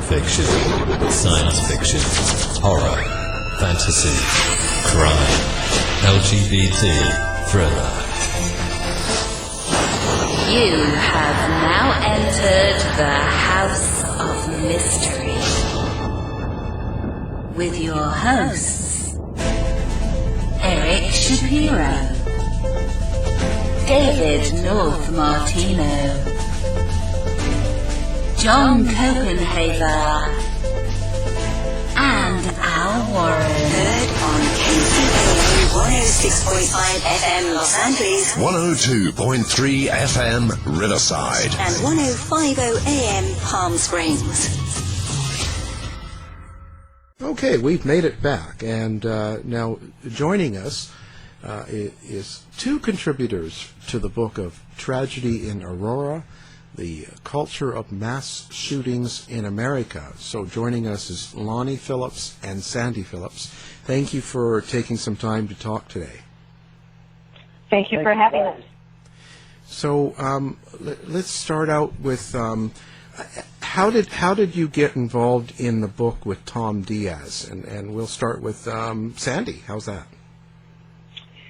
fiction, science fiction, horror, fantasy, crime, LGBT, thriller. You have now entered the House of Mystery with your hosts, Eric Shapiro, David North Martino, John Copenhaver, and Al Warren. Heard on KCAA 106.5 FM Los Angeles, 102.3 FM Riverside, and 105.0 AM Palm Springs. Okay, we've made it back, and now joining us is two contributors to the book of Tragedy in Aurora, the culture of mass shootings in America. So joining us is Lonnie Phillips and Sandy Phillips. Thank you for taking some time to talk today. Thank you for having us. So let's start out with how did you get involved in the book with Tom Diaz? And we'll start with Sandy. How's that?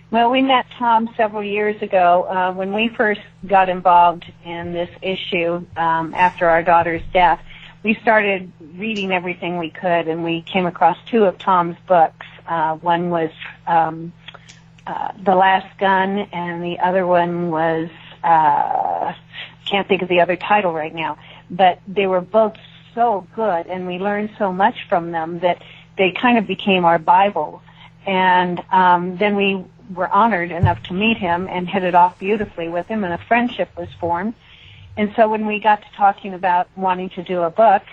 Well, we met Tom several years ago when we first got involved in this issue after our daughter's death. We started reading everything we could, and we came across two of Tom's books. One was The Last Gun, and the other one was, can't think of the other title right now, but they were both so good, and we learned so much from them that they kind of became our Bibles. And then we were honored enough to meet him and hit it off beautifully with him, and a friendship was formed. And so when we got to talking about wanting to do a book,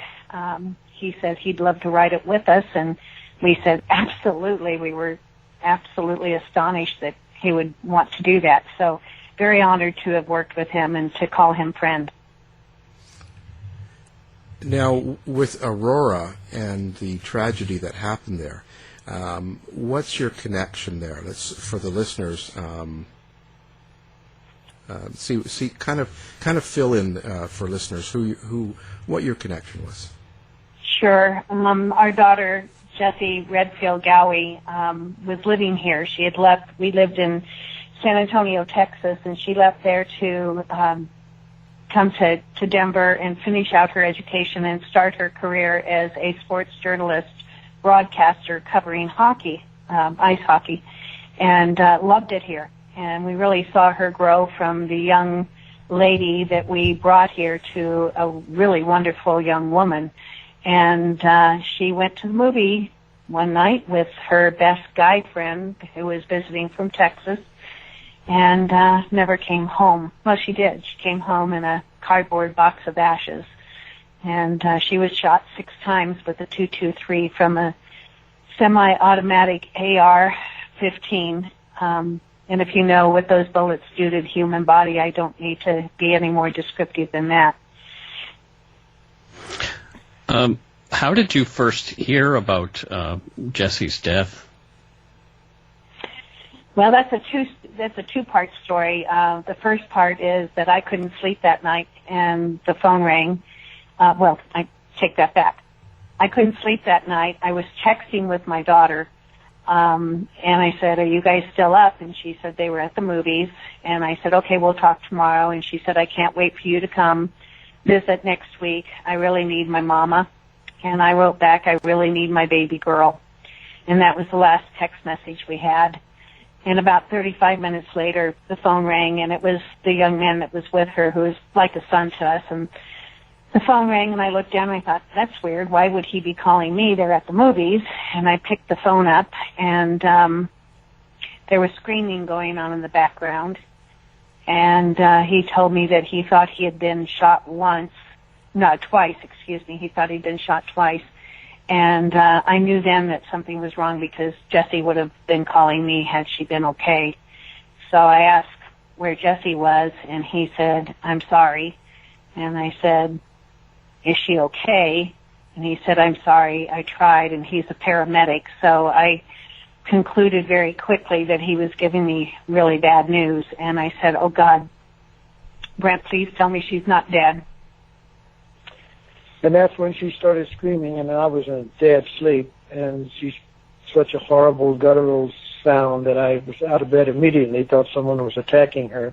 he said he'd love to write it with us, and we said absolutely. We were absolutely astonished that he would want to do that. So very honored to have worked with him and to call him friend. Now, with Aurora and the tragedy that happened there, what's your connection there? Let's, for the listeners, kind of fill in for listeners what your connection was. Sure. Our daughter Jessi, Redfield Ghawi, was living here. She had left. We lived in San Antonio, Texas, and she left there to come to Denver and finish out her education and start her career as a sports journalist, broadcaster covering hockey, ice hockey, and loved it here. And we really saw her grow from the young lady that we brought here to a really wonderful young woman. And she went to the movie one night with her best guy friend who was visiting from Texas, and never came home. Well, she did. She came home in a cardboard box of ashes. And she was shot 6 times with a .223 from a semi-automatic AR-15. And if you know what those bullets do to the human body, I don't need to be any more descriptive than that. How did you first hear about Jessie's death? Well, that's a two-part story. The first part is that I couldn't sleep that night, and the phone rang. Well, I take that back. I couldn't sleep that night. I was texting with my daughter, and I said, "Are you guys still up?" And she said they were at the movies. And I said, "Okay, we'll talk tomorrow." And she said, "I can't wait for you to come visit next week. I really need my mama." And I wrote back, "I really need my baby girl." And that was the last text message we had. And about 35 minutes later, the phone rang, and it was the young man that was with her, who was like a son to us. And the phone rang, and I looked down, and I thought, that's weird. Why would he be calling me? They're at the movies. And I picked the phone up, and there was screaming going on in the background. And he told me that he thought he had been shot twice. He thought he'd been shot twice. And I knew then that something was wrong because Jessi would have been calling me had she been okay. So I asked where Jessi was, and he said, "I'm sorry." And I said, "Is she okay?" And he said, "I'm sorry, I tried," and he's a paramedic. So I concluded very quickly that he was giving me really bad news. And I said, "Oh, God, Brent, please tell me she's not dead." And that's when she started screaming, and I was in a dead sleep, and she's such a horrible, guttural sound that I was out of bed immediately, thought someone was attacking her,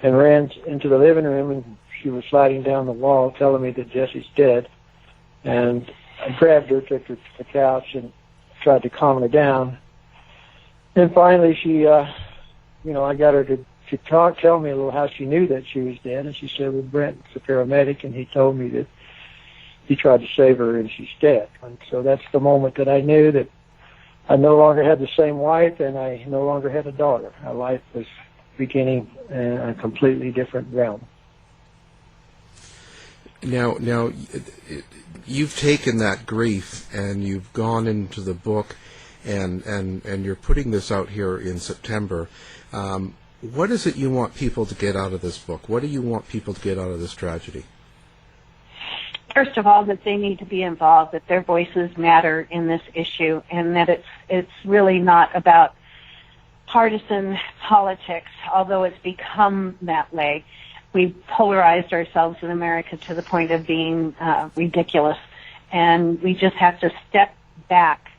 and ran into the living room, and she was sliding down the wall telling me that Jessie's dead. And I grabbed her, took her to the couch, and tried to calm her down. And finally she, I got her to tell me a little how she knew that she was dead, and she said, well, Brent's a paramedic, and he told me that he tried to save her and she's dead. And so that's the moment that I knew that I no longer had the same wife, and I no longer had a daughter. Our life was beginning in a completely different realm. Now, you've taken that grief and you've gone into the book, and you're putting this out here in September. What is it you want people to get out of this book? What do you want people to get out of this tragedy? First of all, that they need to be involved, that their voices matter in this issue, and that it's really not about partisan politics, although it's become that way. We've polarized ourselves in America to the point of being ridiculous, and we just have to step back.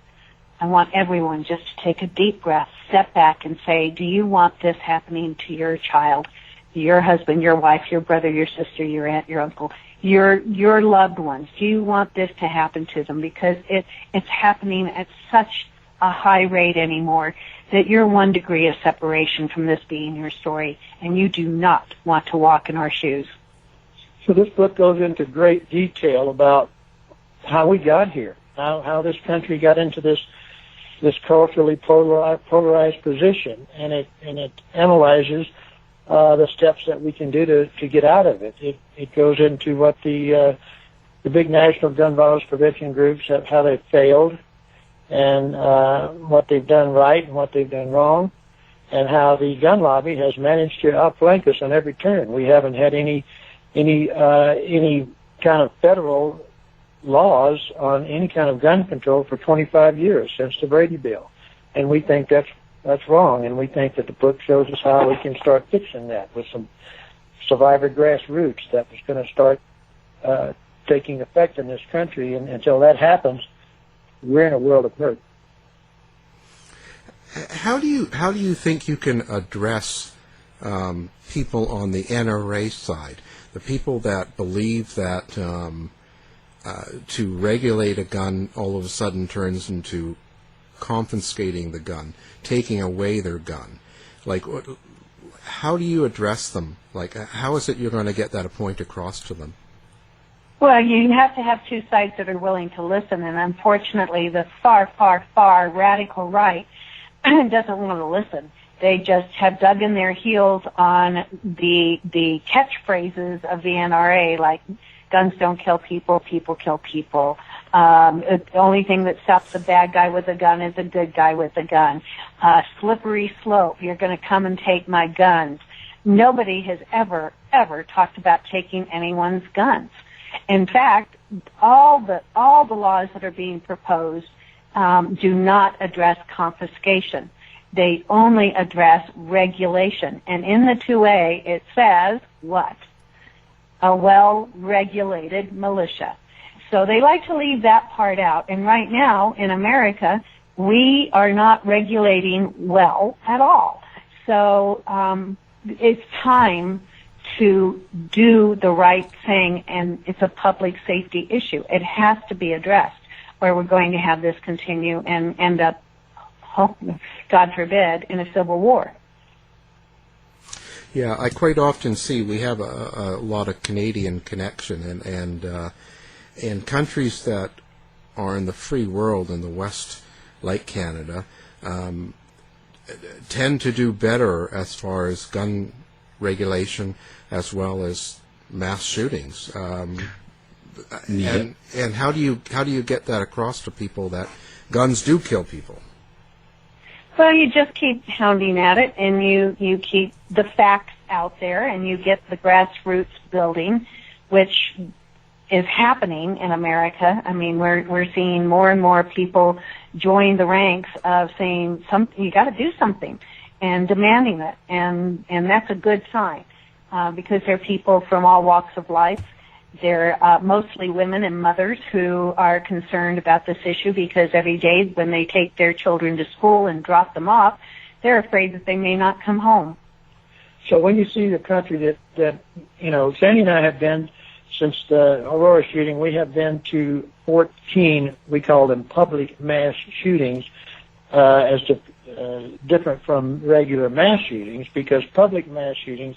I want everyone just to take a deep breath, step back and say, do you want this happening to your child, your husband, your wife, your brother, your sister, your aunt, your uncle, your loved ones? Do you want this to happen to them? Because it's happening at such a high rate anymore that you're 1 degree of separation from this being your story, and you do not want to walk in our shoes. So this book goes into great detail about how we got here, how this country got into this culturally polarized position, and it analyzes the steps that we can do to get out of it. It goes into what the big national gun violence prevention groups how they've failed, and what they've done right and what they've done wrong, and how the gun lobby has managed to outflank us on every turn. We haven't had any kind of federal laws on any kind of gun control for 25 years since the Brady Bill, and we think that's wrong, and we think that the book shows us how we can start fixing that with some survivor grassroots that was going to start taking effect in this country, and until that happens, we're in a world of hurt. How do you think you can address people on the NRA side, the people that believe that to regulate a gun all of a sudden turns into confiscating the gun, taking away their gun? Like, how do you address them? Like, how is it you're going to get that point across to them? Well, you have to have two sides that are willing to listen, and unfortunately the far, far, far radical right doesn't want to listen. They just have dug in their heels on the catchphrases of the NRA, like guns don't kill people, people kill people. The only thing that stops a bad guy with a gun is a good guy with a gun. Slippery slope, you're going to come and take my guns. Nobody has ever talked about taking anyone's guns. In fact, all the laws that are being proposed do not address confiscation. They only address regulation. And in the 2A, it says, what? A well-regulated militia. So they like to leave that part out. And right now, in America, we are not regulating well at all. So it's time to do the right thing, and it's a public safety issue. It has to be addressed, or we're going to have this continue and end up, God forbid, in a civil war. Yeah, I quite often see we have a lot of Canadian connection, and countries that are in the free world in the West, like Canada, tend to do better as far as gun regulation as well as mass shootings. And how do you get that across to people that guns do kill people? Well, you just keep hounding at it, and you keep the facts out there, and you get the grassroots building, which is happening in America. I mean, we're seeing more and more people join the ranks of saying, you got to do something, and demanding it, and that's a good sign, because there are people from all walks of life They're mostly women and mothers who are concerned about this issue because every day when they take their children to school and drop them off, they're afraid that they may not come home. So when you see the country that Sandy and I have been, since the Aurora shooting, we have been to 14, we call them public mass shootings, different from regular mass shootings, because public mass shootings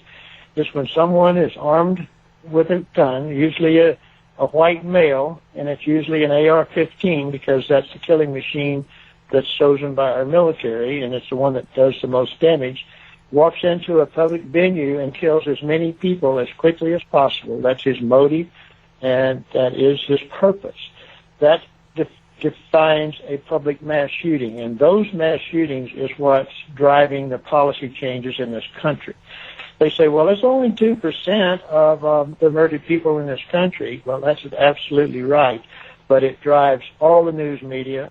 is when someone is armed with a gun, usually a white male, and it's usually an AR-15 because that's the killing machine that's chosen by our military, and it's the one that does the most damage, walks into a public venue and kills as many people as quickly as possible. That's his motive, and that is his purpose. That defines a public mass shooting, and those mass shootings is what's driving the policy changes in this country. They say, well, it's only 2% of the murdered people in this country. Well, that's absolutely right, but it drives all the news media.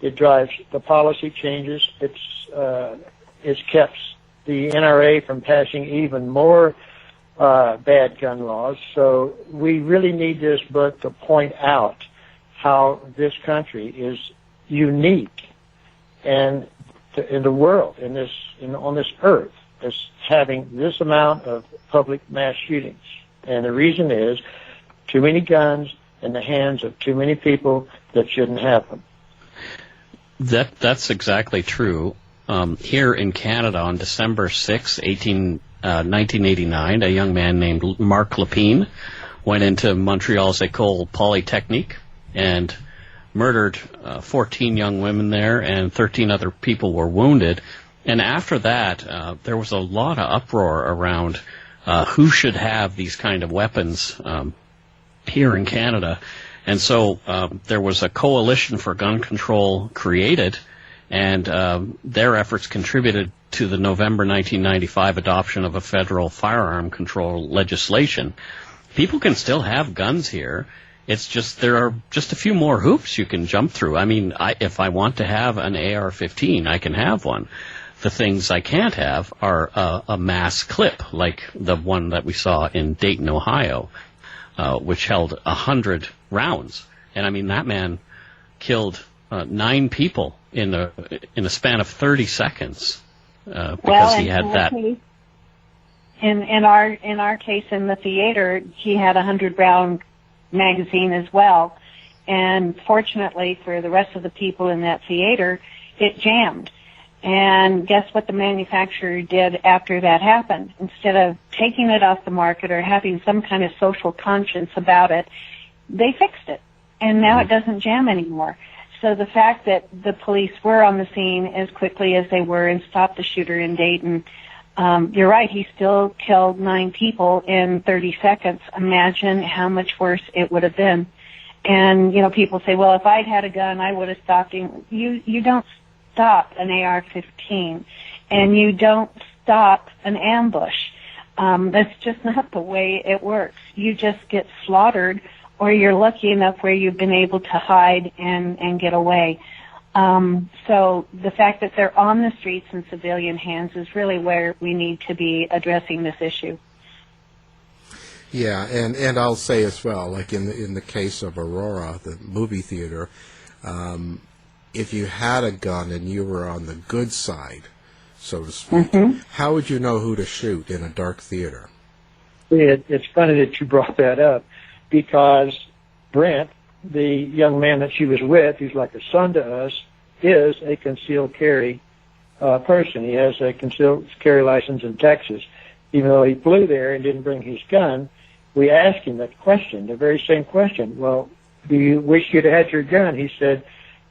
It drives the policy changes. It's kept the NRA from passing even more bad gun laws. So we really need this book to point out how this country is unique and in the world, on this earth, is having this amount of public mass shootings. And the reason is too many guns in the hands of too many people that shouldn't have them. That's exactly true. Here in Canada, on December 6, 1989, a young man named Marc Lepine went into Montreal's École Polytechnique and murdered 14 young women there, and 13 other people were wounded. And after that, there was a lot of uproar around who should have these kind of weapons here in Canada. And so there was a coalition for gun control created, and their efforts contributed to the November 1995 adoption of a federal firearm control legislation. People can still have guns here. It's just there are just a few more hoops you can jump through. I mean, if I want to have an AR-15, I can have one. The things I can't have are a mass clip, like the one that we saw in Dayton, Ohio, which held 100 rounds. And I mean, that man killed 9 people in a span of 30 seconds because he had that. In our case in the theater, he had a 100-round magazine as well. And fortunately for the rest of the people in that theater, it jammed. And guess what the manufacturer did after that happened? Instead of taking it off the market or having some kind of social conscience about it, they fixed it. And now it doesn't jam anymore. So the fact that the police were on the scene as quickly as they were and stopped the shooter in Dayton, you're right, he still killed 9 people in 30 seconds. Imagine how much worse it would have been. And, people say, well, if I'd had a gun, I would have stopped him. You don't stop an AR-15, and you don't stop an ambush. That's just not the way it works. You just get slaughtered, or you're lucky enough where you've been able to hide and get away. So the fact that they're on the streets in civilian hands is really where we need to be addressing this issue. Yeah, and I'll say as well, like in the case of Aurora, the movie theater, if you had a gun and you were on the good side, so to speak, how would you know who to shoot in a dark theater? It's funny that you brought that up, because Brent, the young man that she was with, who's like a son to us, is a concealed carry person. He has a concealed carry license in Texas. Even though he flew there and didn't bring his gun, we asked him that question, the very same question. Well, do you wish you'd had your gun? He said,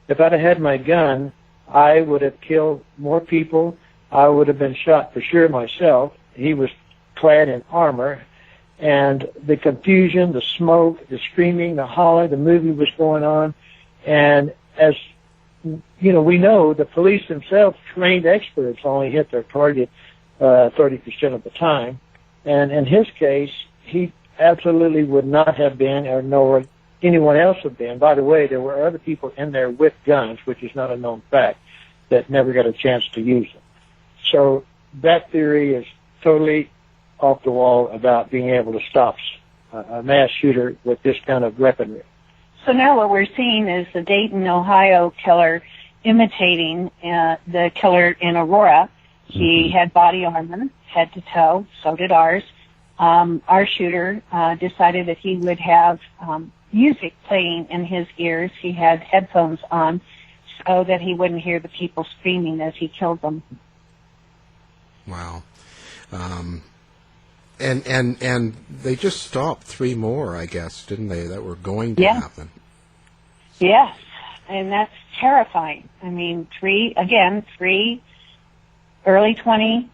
if I'd have had my gun, I would have killed more people. I would have been shot for sure myself. He was clad in armor. And the confusion, the smoke, the screaming, the holler, the movie was going on. And as we know, the police themselves, trained experts, only hit their target 30% of the time. And in his case, he absolutely would not have been, or nor anyone else have been. By the way, there were other people in there with guns, which is not a known fact, that never got a chance to use them. So that theory is totally off the wall about being able to stop a mass shooter with this kind of weaponry. So now what we're seeing is the Dayton, Ohio killer imitating the killer in Aurora. He had body armor, head to toe, so did ours. Our shooter decided that he would have music playing in his ears. He had headphones on so that he wouldn't hear the people screaming as he killed them. Wow. And they just stopped 3 more, I guess, didn't they, that were going to happen? Yes, and that's terrifying. I mean, 3 early 20s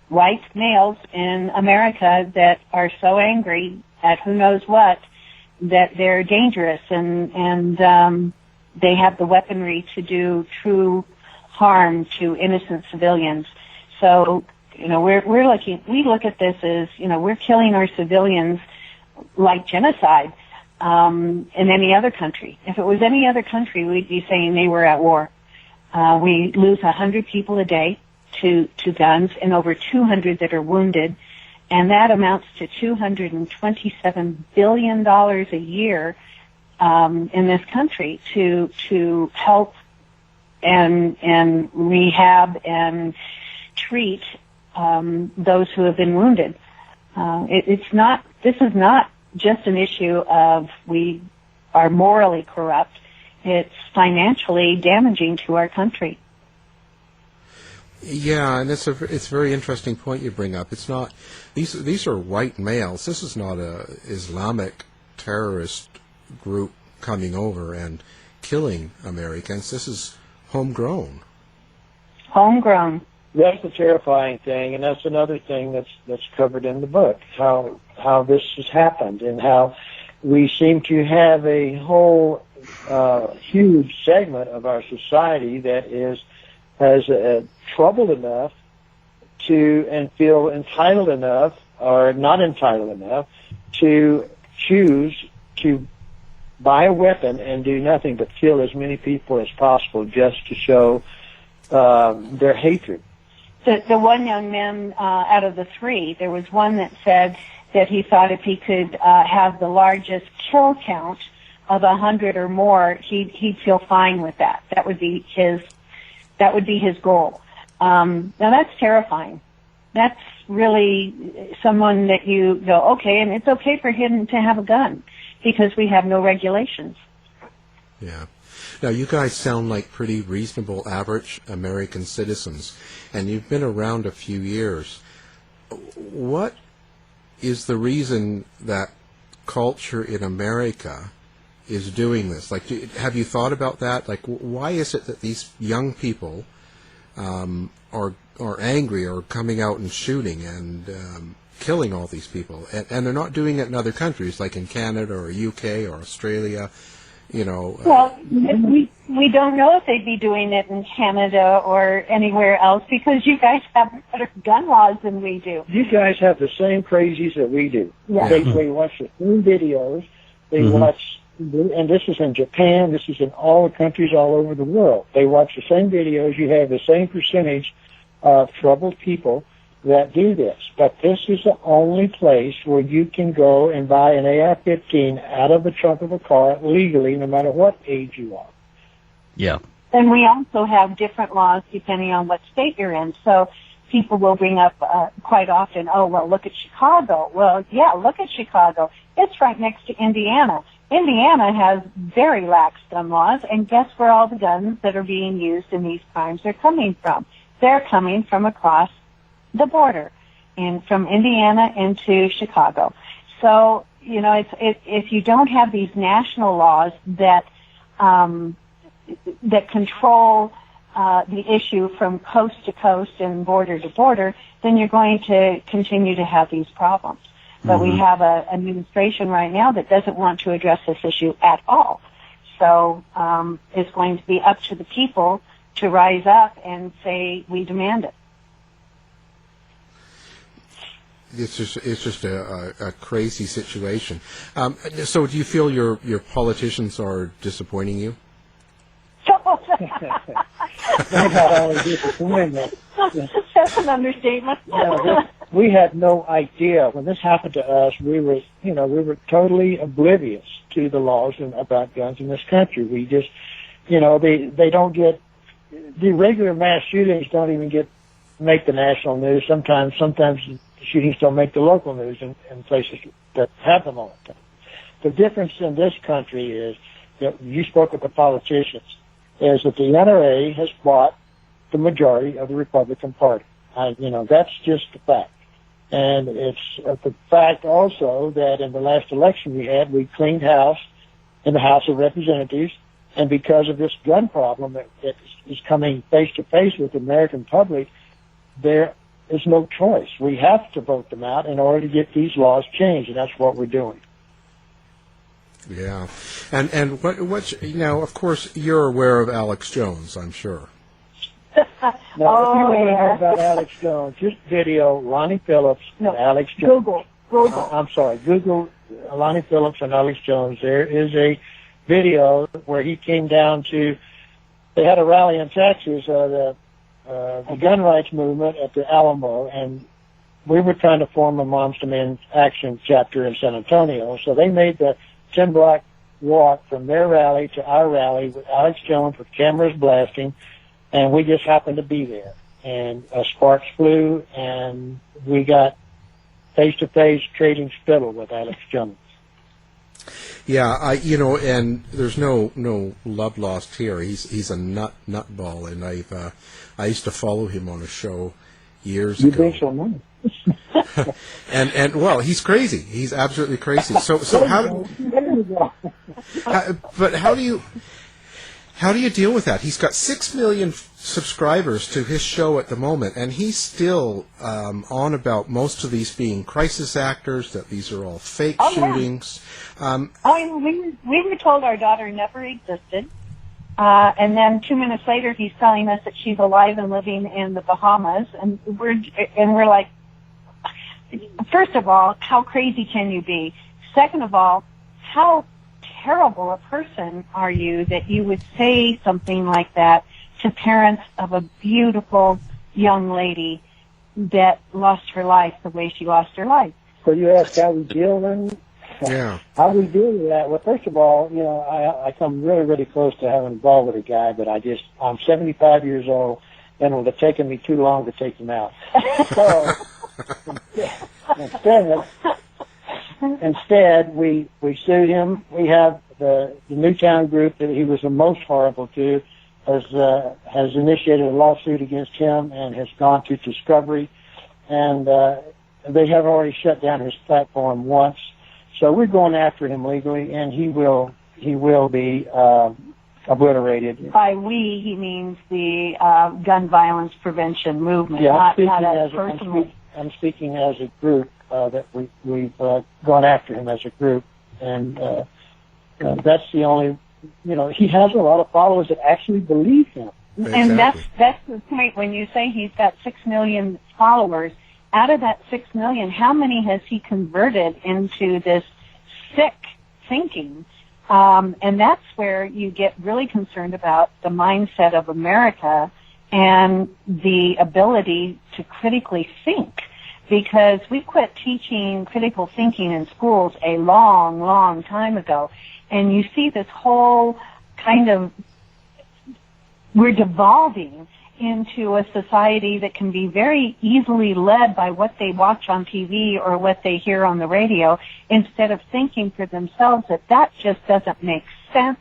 white males in America that are so angry at who knows what that they're dangerous and they have the weaponry to do true harm to innocent civilians. So, we look at this as, we're killing our civilians like genocide in any other country. If it was any other country, we'd be saying they were at war. We lose 100 people a day to guns and over 200 that are wounded, and that amounts to $227 billion a year in this country to help and rehab and treat those who have been wounded. This is not just an issue of we are morally corrupt. It's financially damaging to our country. Yeah, and it's a very interesting point you bring up. It's not these are white males. This is not a Islamic terrorist group coming over and killing Americans. This is homegrown. Homegrown. That's the terrifying thing, and that's another thing that's covered in the book, how this has happened and how we seem to have a whole huge segment of our society that has troubled enough and feel entitled enough or not entitled enough to choose to buy a weapon and do nothing but kill as many people as possible just to show their hatred. The one young man out of the 3, there was one that said that he thought if he could have the largest kill count of 100 or more, he'd feel fine with that. That would be his goal. Now that's terrifying. That's really someone that you go, okay, and it's okay for him to have a gun because we have no regulations. Yeah. Now, you guys sound like pretty reasonable, average American citizens, and you've been around a few years. What is the reason that culture in America is doing this? Like, have you thought about that? Like, why is it that these young people are angry or coming out and shooting and killing all these people, and they're not doing it in other countries, like in Canada or UK or Australia? Well, we don't know if they'd be doing it in Canada or anywhere else because you guys have better gun laws than we do. You guys have the same crazies that we do. Yeah. They watch the same videos. They watch, and this is in Japan. This is in all the countries all over the world. They watch the same videos. You have the same percentage of troubled people that do this. But this is the only place where you can go and buy an AR-15 out of the trunk of a car legally, no matter what age you are. Yeah. And we also have different laws depending on what state you're in. So people will bring up quite often, oh, well, look at Chicago. Well, yeah, look at Chicago. It's right next to Indiana. Indiana has very lax gun laws, and guess where all the guns that are being used in these crimes are coming from? They're coming from across the border, and from Indiana into Chicago. So, if you don't have these national laws that control the issue from coast to coast and border to border, then you're going to continue to have these problems. But we have an administration right now that doesn't want to address this issue at all. So it's going to be up to the people to rise up and say, we demand it. It's just a crazy situation. So do you feel your politicians are disappointing you? They're not only disappointing. That's an understatement. we had no idea when this happened to us. We were totally oblivious to the laws about guns in this country. We just, they don't get, the regular mass shootings don't even make the national news. Sometimes the shootings don't make the local news in places that have them all the time. The difference in this country is that you spoke with the politicians, is that the NRA has bought the majority of the Republican Party. That's just a fact. And it's the fact also that in the last election we cleaned house in the House of Representatives, and because of this gun problem that is coming face to face with the American public, there is no choice. We have to vote them out in order to get these laws changed, and that's what we're doing. Yeah, and what of course you're aware of Alex Jones, I'm sure. Now, if you want to know about Alex Jones, just video Lonnie Phillips and Alex Jones. Google. I'm sorry, Google Lonnie Phillips and Alex Jones. There is a video where he came down to, they had a rally in Texas, the gun rights movement at the Alamo, and we were trying to form a Moms to Men Action chapter in San Antonio. So they made the 10-block walk from their rally to our rally with Alex Jones with cameras blasting, and we just happened to be there. And sparks flew, and we got face-to-face trading spittle with Alex Jones. Yeah, and there's no love lost here. He's a nutball, and I used to follow him on a show years ago. You think so, man? and well, he's crazy. He's absolutely crazy. So how do you deal with that? He's got 6 million subscribers to his show at the moment, and he's still on about most of these being crisis actors, that these are all fake shootings. We were told our daughter never existed, and then 2 minutes later he's telling us that she's alive and living in the Bahamas, and we're like, first of all, how crazy can you be? Second of all, how terrible a person are you that you would say something like that to parents of a beautiful young lady that lost her life the way she lost her life? So you ask how we deal then? Yeah. How we deal with that? Well, first of all, I come really, really close to having involved with a guy, but I'm 75 years old, and it would have taken me too long to take him out. So instead, we sued him. We have the Newtown group that he was the most horrible to has initiated a lawsuit against him and has gone to discovery, and they have already shut down his platform once. So we're going after him legally, and he will be obliterated. By we, he means the gun violence prevention movement, yeah, I'm speaking as a group that we've gone after him as a group, and that's the only, he has a lot of followers that actually believe him. Exactly. And that's the point when you say he's got 6 million followers. Out of that 6 million, how many has he converted into this sick thinking? And that's where you get really concerned about the mindset of America and the ability to critically think. Because we quit teaching critical thinking in schools a long, long time ago. And you see this whole we're devolving into a society that can be very easily led by what they watch on TV or what they hear on the radio, instead of thinking for themselves that just doesn't make sense.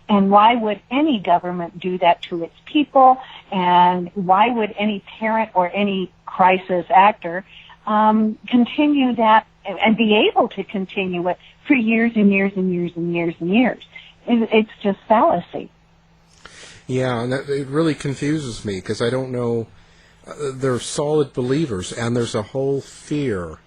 And why would any government do that to its people? And why would any parent or any crisis actor continue that and be able to continue it for years and years and years and years and years? It's just fallacy. Yeah, and it really confuses me because I don't know. They're solid believers, and there's a whole fear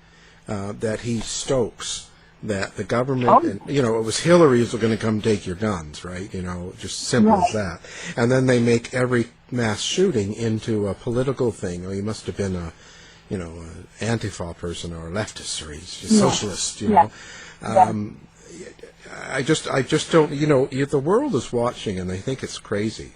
that he stokes that the government, and, it was Hillary who's going to come take your guns, right? Just simple as that. And then they make every mass shooting into a political thing. Or he must have been an Antifa person or a leftist, or he's a socialist, I just don't, the world is watching and they think it's crazy.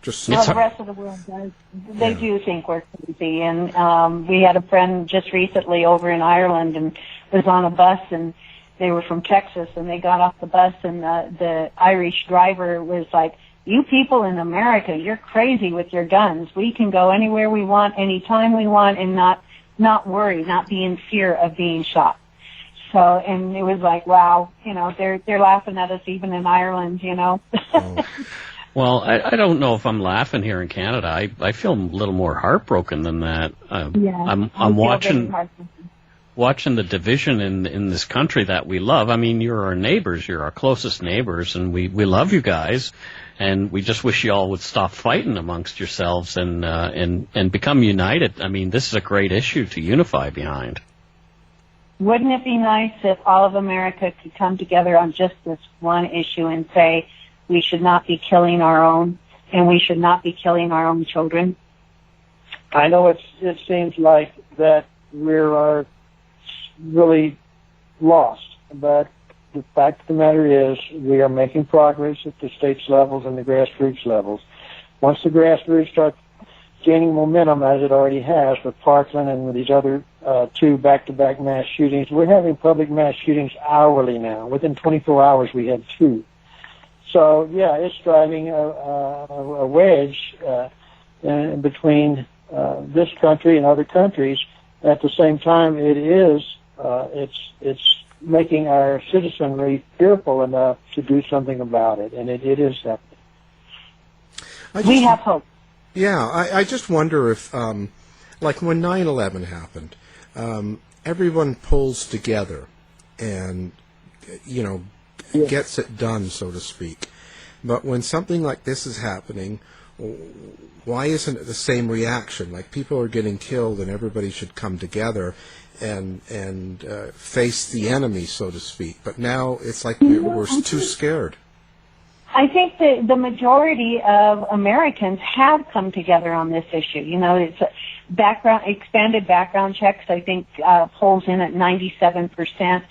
Just Well, the rest of the world does. They do think we're crazy. And we had a friend just recently over in Ireland and was on a bus, and they were from Texas, and they got off the bus, and the Irish driver was like, "You people in America, you're crazy with your guns. We can go anywhere we want, anytime we want, and not worry, not be in fear of being shot." So, and it was like, wow, they're laughing at us even in Ireland, Oh. Well, I don't know if I'm laughing here in Canada. I feel a little more heartbroken than that. I'm watching the division in this country that we love. I mean, you're our neighbors, you're our closest neighbors, and we love you guys, and we just wish you all would stop fighting amongst yourselves and become united. I mean, this is a great issue to unify behind. Wouldn't it be nice if all of America could come together on just this one issue and say, we should not be killing our own, and we should not be killing our own children? I know it seems like that we're really lost, but the fact of the matter is we are making progress at the states levels and the grassroots levels. Once the grassroots start gaining momentum, as it already has with Parkland and with these other two back-to-back mass shootings, we're having public mass shootings hourly now. Within 24 hours, we had 2. So, yeah, it's driving a wedge in between this country and other countries. At the same time, it's making our citizenry fearful enough to do something about it, and it is happening. We have hope. Yeah, I just wonder if, like when 9/11 happened, everyone pulls together and, gets it done, so to speak. But when something like this is happening, why isn't it the same reaction? Like, people are getting killed and everybody should come together and face the enemy, so to speak. But now it's like we're too scared. I think that the majority of Americans have come together on this issue. It's expanded background checks, I think, pulls in at 97%.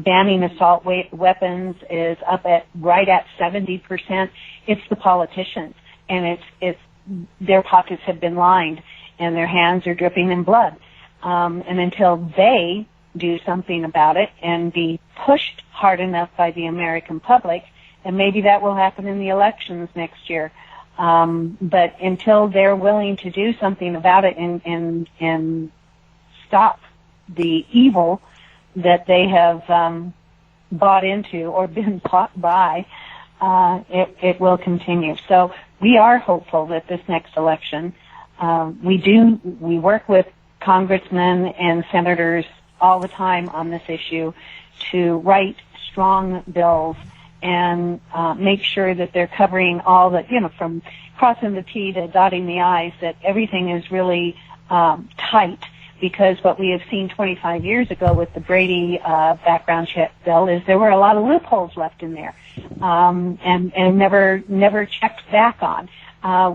Banning assault weapons is up right at 70%. It's the politicians, and it's their pockets have been lined, and their hands are dripping in blood. And until they do something about it and be pushed hard enough by the American public, and maybe that will happen in the elections next year. But until they're willing to do something about it and stop the evil that they have bought into or been taught by, it will continue. So we are hopeful that this next election, we work with congressmen and senators all the time on this issue to write strong bills and make sure that they're covering all the, from crossing the T to dotting the I's, that everything is really tight. Because what we have seen 25 years ago with the Brady background check bill is there were a lot of loopholes left in there, and never checked back on.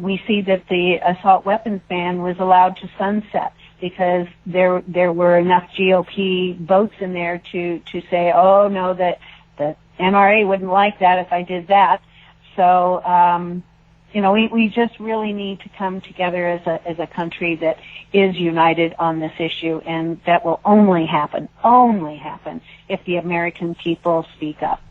We see that the assault weapons ban was allowed to sunset because there were enough GOP votes in there to say, oh no, that the NRA wouldn't like that if I did that. So we just really need to come together as a country that is united on this issue, and that will only happen if the American people speak up.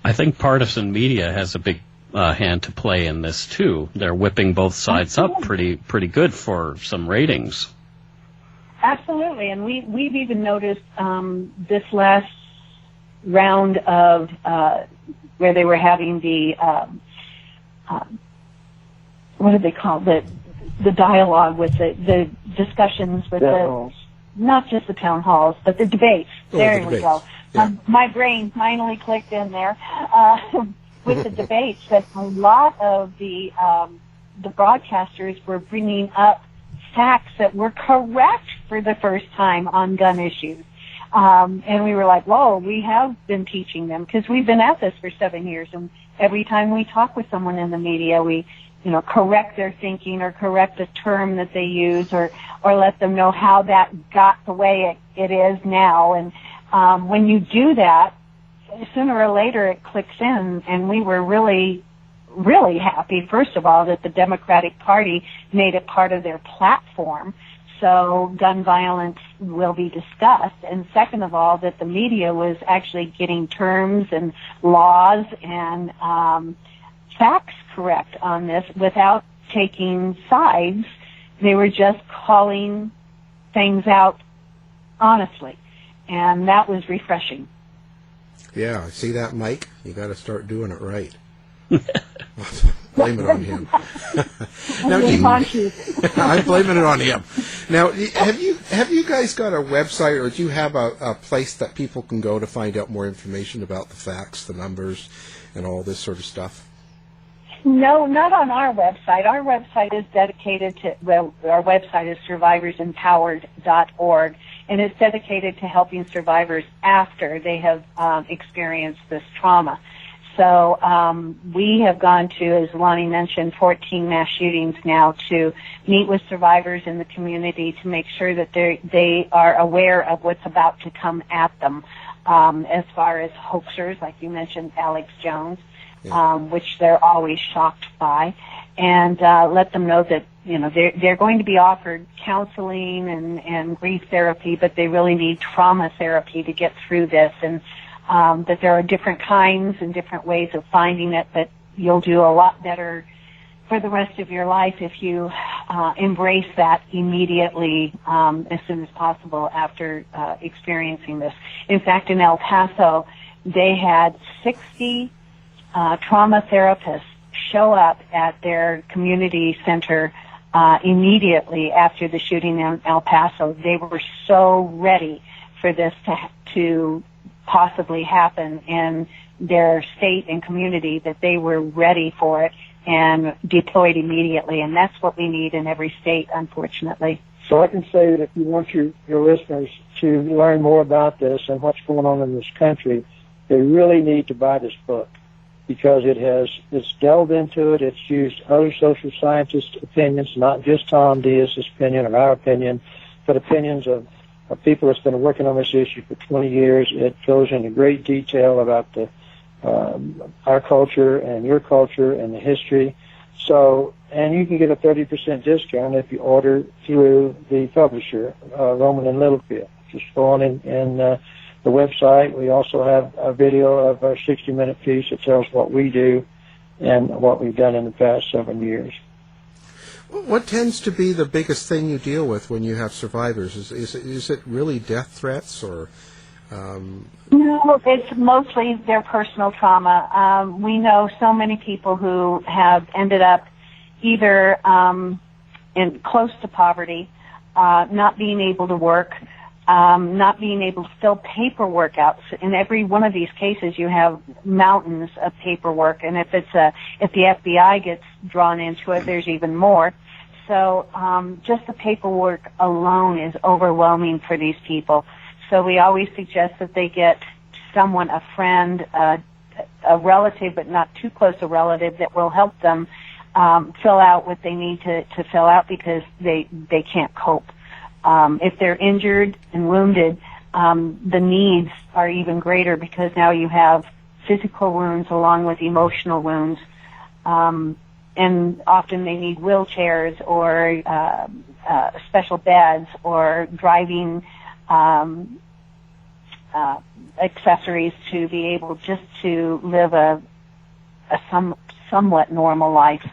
I think partisan media has a big hand to play in this too. They're whipping both sides up pretty good for some ratings. Absolutely, and we've even noticed this last round of where they were having the what do they call the dialogue with the discussions with not just the town halls, but the debates. There we go. Yeah. My brain finally clicked in there with the debates. That a lot of the broadcasters were bringing up facts that were correct for the first time on gun issues. And we were like, whoa, we have been teaching them because we've been at this for 7 years. And every time we talk with someone in the media, we, correct their thinking or correct a term that they use or let them know how that got the way it is now. And when you do that, sooner or later it clicks in. And we were really really happy, first of all, that the Democratic Party made it part of their platform. So gun violence will be discussed. And second of all, that the media was actually getting terms and laws and facts correct on this without taking sides. They were just calling things out honestly. And that was refreshing. Yeah, see that, Mike? You got to start doing it right. Blame it on him. Now, I'm blaming it on him. Now, have you guys got a website, or do you have a place that people can go to find out more information about the facts, the numbers, and all this sort of stuff? No, not on our website. Our website is dedicated to, well, our website is survivorsempowered.org, and it's dedicated to helping survivors after they have experienced this trauma. So we have gone to, as Lonnie mentioned, 14 mass shootings now to meet with survivors in the community to make sure that they are aware of what's about to come at them, as far as hoaxers, like you mentioned, Alex Jones, which they're always shocked by, and let them know that, you know, they're going to be offered counseling and grief therapy, but they really need trauma therapy to get through this, and that there are different kinds and different ways of finding it, but you'll do a lot better for the rest of your life if you embrace that immediately as soon as possible after experiencing this. In fact, in El Paso, they had 60 trauma therapists show up at their community center immediately after the shooting in El Paso. They were so ready for this to possibly happen in their state and community that they were ready for it and deployed immediately, and that's what we need in every state, unfortunately. So I can say that if you want your listeners to learn more about this and what's going on in this country, they really need to buy this book, because it's delved into it. It's used other social scientists' opinions, not just Tom Diaz's opinion or our opinion, but opinions of people that's been working on this issue for 20 years. It goes into great detail about our culture and your culture and the history. So, and you can get a 30% discount if you order through the publisher, Roman and Littlefield. Just go on in the website. We also have a video of our 60-minute piece that tells what we do and what we've done in the past 7 years. What tends to be the biggest thing you deal with when you have survivors? Is it really death threats or? No, it's mostly their personal trauma. We know so many people who have ended up either in close to poverty, not being able to work, not being able to fill paperwork out. In every one of these cases, you have mountains of paperwork, and if the FBI gets drawn into it, there's even more. So just the paperwork alone is overwhelming for these people. So we always suggest that they get someone, a friend, a relative, but not too close a relative, that will help them fill out what they need to fill out, because they can't cope. If they're injured and wounded, the needs are even greater, because now you have physical wounds along with emotional wounds. And often they need wheelchairs or special beds or driving accessories to be able just to live a somewhat normal life.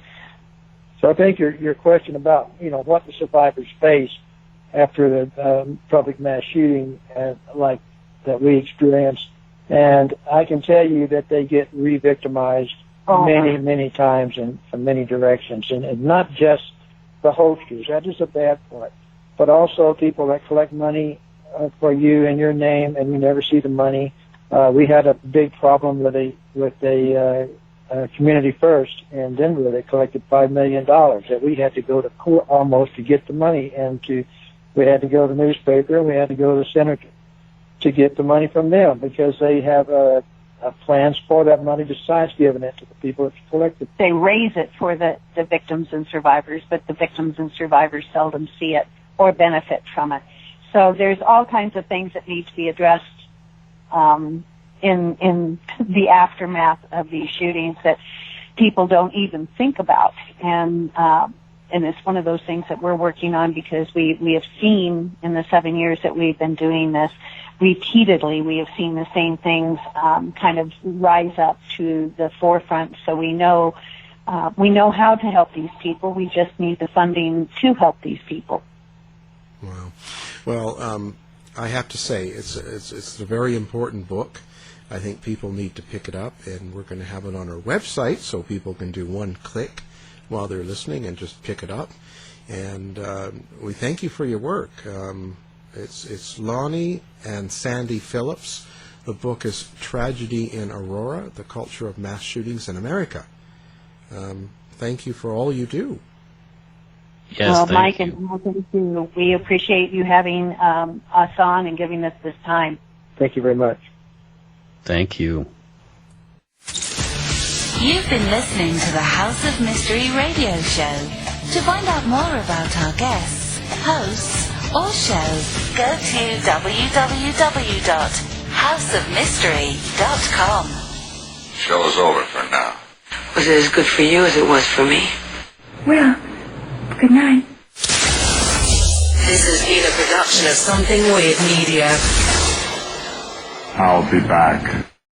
So I think your question about, you know, what the survivors face after the public mass shooting like that we experienced, and I can tell you that they get re-victimized many times in many directions, and not just the hoaxers. That is a bad part, but also people that collect money for you in your name, and you never see the money. We had a big problem with a Community First in Denver. They collected $5 million that we had to go to court almost to get the money, and we had to go to the newspaper, and we had to go to the senator to get the money from them, because they have plans for that money besides giving it to the people that's collected. They raise it for the victims and survivors, but the victims and survivors seldom see it or benefit from it. So there's all kinds of things that need to be addressed in the aftermath of these shootings that people don't even think about. And it's one of those things that we're working on, because we have seen in the 7 years that we've been doing this, repeatedly we have seen the same things kind of rise up to the forefront. So we know how to help these people. We just need the funding to help these people. Wow. Well, I have to say it's a very important book. I think people need to pick it up, and we're going to have it on our website so people can do one click while they're listening and just pick it up. And we thank you for your work. It's Lonnie and Sandy Phillips. The book is Tragedy in Aurora, The Culture of Mass Shootings in America. Thank you for all you do. Yes, well, Mike, you. and thank you. We appreciate you having us on and giving us this time. Thank you very much. Thank you. You've been listening to the House of Mystery radio show. To find out more about our guests, hosts, or shows, go to www.houseofmystery.com. Show's over for now. Was it as good for you as it was for me? Well, good night. This has been a production of Something Weird Media. I'll be back.